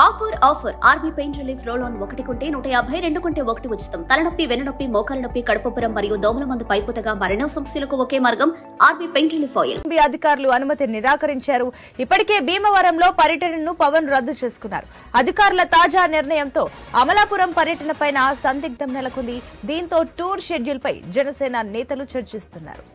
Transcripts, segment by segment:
Offer RB pain relief roll on 1 కొంటే 150, 2 కొంటే 1 ఉచితం. తలనొప్పి, వెన్నునొప్పి, మోకాల నొప్పి, కడుపుపురం మరియు దోమల మందు పైపుతగా మరెన్నో సమస్యలకు ఒకే మార్గం ఆర్బీ పెయిన్ రిలీఫ్ ఆయిల్. అధికారులు అనుమతి నిరాకరించారు. ఇప్పటికే భీమవరంలో పర్యటనను పవన్ రద్దు చేసుకున్నారు. అధికారుల తాజా నిర్ణయంతో అమలాపురం పర్యటనపైన సందిగ్ధం నెలకొంది. దీంతో టూర్ షెడ్యూల్ పై జనసేన నేతలు చర్చిస్తున్నారు.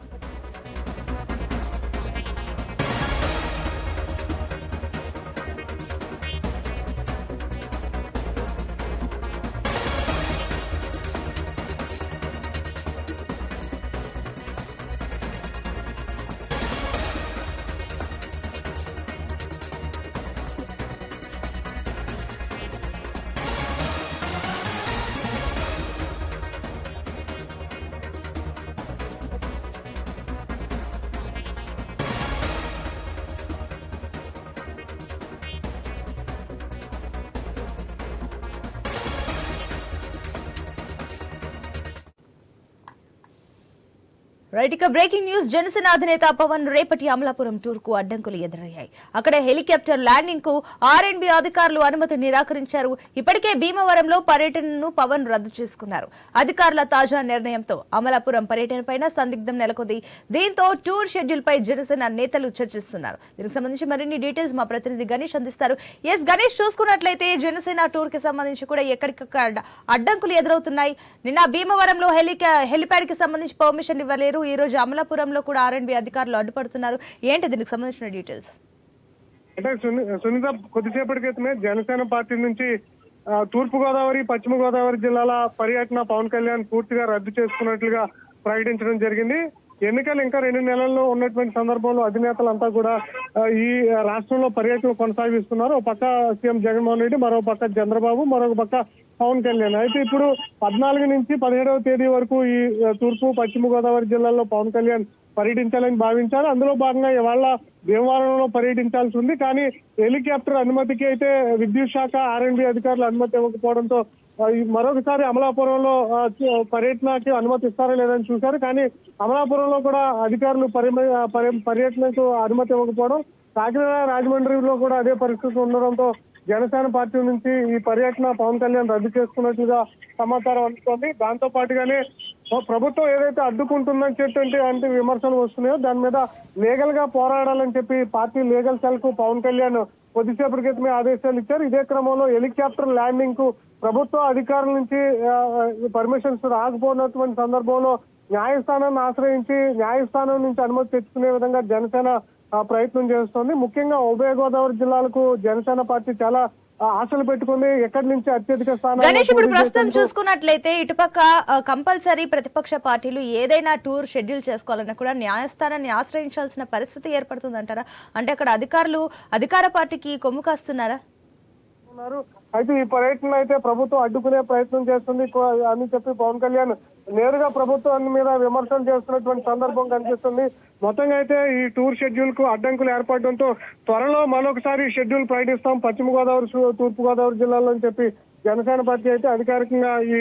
రైట్, ఇక బ్రేకింగ్ న్యూస్. జనసేన అధినేత పవన్ రేపటి అమలాపురం టూర్ కు అడ్డంకులు ఎదురయ్యాయి. అక్కడ హెలికాప్టర్ ల్యాండింగ్ కు ఆర్ఎండ్బి అధికారులు అనుమతి నిరాకరించారు. ఇప్పటికే భీమవరంలో పర్యటనను పవన్ రద్దు చేసుకున్నారు. అధికారుల తాజా నిర్ణయంతో అమలాపురం పర్యటనపైన సందిగ్ధం నెలకొంది. దీంతో టూర్ షెడ్యూల్ పై జనసేన నేతలు చర్చిస్తున్నారు. దీనికి సంబంధించి మరిన్ని డీటెయిల్స్ మా ప్రతినిధి గణేష్ అందిస్తారు. గణేష్, చూసుకున్నట్లయితే జనసేన టూర్ కి సంబంధించి కూడా ఎక్కడికక్కడ అడ్డంకులు ఎదురవుతున్నాయి. నిన్న భీమవరంలో హెలిప్యాడ్ కి సంబంధించి పర్మిషన్ ఇవ్వలేరు. ఈ రోజు అమలాపురంలో కూడా ఆర్ఎండ్బి అధికారులు అడ్డుపడుతున్నారు. ఏంటి దీనికి సంబంధించిన డీటెయిల్స్? అంటే సునీత, కొద్దిసేపటి క్రితమే జనసేన పార్టీ నుంచి తూర్పు గోదావరి, పశ్చిమ గోదావరి జిల్లాల పర్యటన పవన్ కళ్యాణ్ పూర్తిగా రద్దు చేసుకున్నట్లుగా ప్రకటించడం జరిగింది. ఎన్నికలు ఇంకా 2 నెలల్లో ఉన్నటువంటి సందర్భంలో అధినేతలంతా కూడా ఈ రాష్ట్రంలో పర్యటన కొనసాగిస్తున్నారు. ఒక పక్క సీఎం జగన్మోహన్ రెడ్డి, మరో పక్క చంద్రబాబు, మరొక పక్క పవన్ కళ్యాణ్. అయితే ఇప్పుడు 14 నుంచి 17వ తేదీ వరకు ఈ తూర్పు, పశ్చిమ గోదావరి జిల్లాల్లో పవన్ కళ్యాణ్ పర్యటించాలని భావించారు. అందులో భాగంగా ఇవాళ భీమవరంలో పర్యటించాల్సి ఉంది. కానీ హెలికాప్టర్ అనుమతికి అయితే విద్యుత్ శాఖ, ఆర్ఎండ్బి అధికారులు అనుమతి ఇవ్వకపోవడంతో మరొకసారి అమలాపురంలో పర్యటనకి అనుమతి ఇస్తారా లేదని చూశారు. కానీ అమలాపురంలో కూడా అధికారులు పర్యటనకు అనుమతి ఇవ్వకపోవడం, కాకినాడ, రాజమండ్రిలో కూడా అదే పరిస్థితి ఉండడంతో జనసేన పార్టీ నుంచి ఈ పర్యటన పవన్ కళ్యాణ్ రద్దు చేసుకున్నట్లుగా సమాచారం అందుతోంది. దాంతో పాటుగానే ప్రభుత్వం ఏదైతే అడ్డుకుంటుందని చెప్పి విమర్శలు వస్తున్నాయో దాని మీద లీగల్ గా పోరాడాలని చెప్పి పార్టీ లీగల్ సెల్ కు పవన్ కళ్యాణ్ కొద్దిసేపటి క్రితమే ఆదేశాలు ఇచ్చారు. ఇదే క్రమంలో హెలికాప్టర్ ల్యాండింగ్ కు ప్రభుత్వ అధికారుల నుంచి పర్మిషన్స్ రాకపోయినటువంటి సందర్భంలో న్యాయస్థానాన్ని ఆశ్రయించి న్యాయస్థానం నుంచి అనుమతి తెచ్చుకునే విధంగా జనసేన ప్రయత్నం చేస్తోంది. ముఖ్యంగా ఉభయ గోదావరి జిల్లాలకు జనసేన పార్టీ చాలా ఆశలు పెట్టుకుంది. ఎక్కడి నుంచి అత్యధిక స్థానాలు. ఇప్పుడు ప్రస్తుతం చూసుకున్నట్లయితే ఇటుపక్క కంపల్సరీ ప్రతిపక్ష పార్టీలు ఏదైనా టూర్ షెడ్యూల్ చేసుకోవాలన్నా కూడా న్యాయస్థానాన్ని ఆశ్రయించాల్సిన పరిస్థితి ఏర్పడుతుందంటారా? అంటే అక్కడ అధికారులు అధికార పార్టీకి కొమ్ము కాస్తున్నారా? అయితే ఈ పర్యటన అయితే ప్రభుత్వం అడ్డుకునే ప్రయత్నం చేస్తుంది అని చెప్పి పవన్ కళ్యాణ్ నేరుగా ప్రభుత్వాన్ని మీద విమర్శలు చేస్తున్నటువంటి సందర్భం కనిపిస్తుంది. మొత్తంగా అయితే ఈ టూర్ షెడ్యూల్ కు అడ్డంకులు ఏర్పడడంతో త్వరలో మరొకసారి షెడ్యూల్ ప్రకటిస్తాం పశ్చిమ గోదావరి, తూర్పు గోదావరి జిల్లాలో అని చెప్పి జనసేన పార్టీ అయితే అధికారికంగా ఈ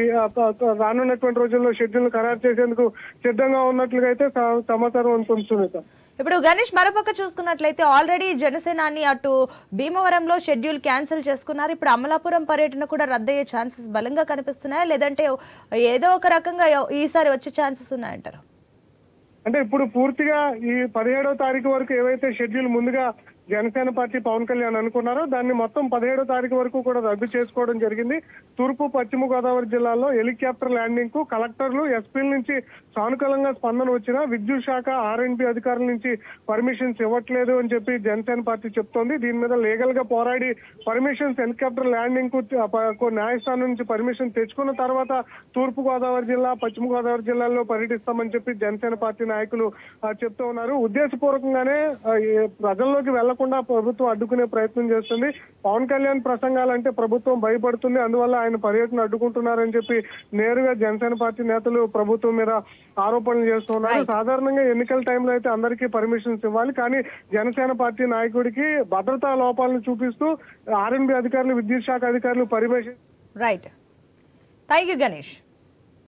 రానున్నటువంటి రోజుల్లో షెడ్యూల్ ఖరారు చేసేందుకు సిద్ధంగా ఉన్నట్లుగా అయితే సమాచారం అందుతుంది. ఇప్పుడు గణేష్, మరోపక్క చూసుకున్నట్లయితే ఆల్రెడీ జనసేనాని అటు భీమవరంలో షెడ్యూల్ క్యాన్సిల్ చేసుకున్నారు. ఇప్పుడు అమలాపురం పర్యటన కూడా రద్దయ్యే ఛాన్సెస్ బలంగా కనిపిస్తున్నాయా, లేదంటే ఏదో ఒక రకంగా ఈసారి వచ్చే ఛాన్సెస్ ఉన్నాయంటారు? అంటే ఇప్పుడు పూర్తిగా ఈ 17వ తారీఖు వరకు ఏవైతే షెడ్యూల్ ముందుగా జనసేన పార్టీ పవన్ కళ్యాణ్ అనుకున్నారో దాన్ని మొత్తం 17వ తారీఖు వరకు కూడా రద్దు చేసుకోవడం జరిగింది. తూర్పు, పశ్చిమ గోదావరి జిల్లాలో హెలికాప్టర్ ల్యాండింగ్ కు కలెక్టర్లు, ఎస్పీల నుంచి సానుకూలంగా స్పందన వచ్చినా విద్యుత్ శాఖ, ఆర్ఎండ్బి అధికారుల నుంచి పర్మిషన్స్ ఇవ్వట్లేదు అని చెప్పి జనసేన పార్టీ చెప్తోంది. దీని మీద లీగల్ గా పోరాడి పర్మిషన్స్ హెలికాప్టర్ ల్యాండింగ్ కు న్యాయస్థానం నుంచి పర్మిషన్ తెచ్చుకున్న తర్వాత తూర్పు గోదావరి జిల్లా, పశ్చిమ గోదావరి జిల్లాల్లో పర్యటిస్తామని చెప్పి జనసేన పార్టీ నాయకులు చెప్తూ ఉన్నారు. ఉద్దేశపూర్వకంగానే ప్రజల్లోకి వెళ్లకుండా ప్రభుత్వం అడ్డుకునే ప్రయత్నం చేస్తుంది. పవన్ కళ్యాణ్ ప్రసంగాలంటే ప్రభుత్వం భయపడుతుంది, అందువల్ల ఆయన పర్యటన అడ్డుకుంటున్నారని చెప్పి నేరుగా జనసేన పార్టీ నేతలు ప్రభుత్వం మీద ఆరోపణలు చేస్తున్నారు. సాధారణంగా ఎన్నికల టైంలో అయితే అందరికీ పర్మిషన్స్ ఇవ్వాలి, కానీ జనసేన పార్టీ నాయకుడికి భద్రతా లోపాలను చూపిస్తూ ఆర్ఎండ్బి అధికారులు, విద్యుత్ శాఖ అధికారులు permission. Right, thank you Ganesh.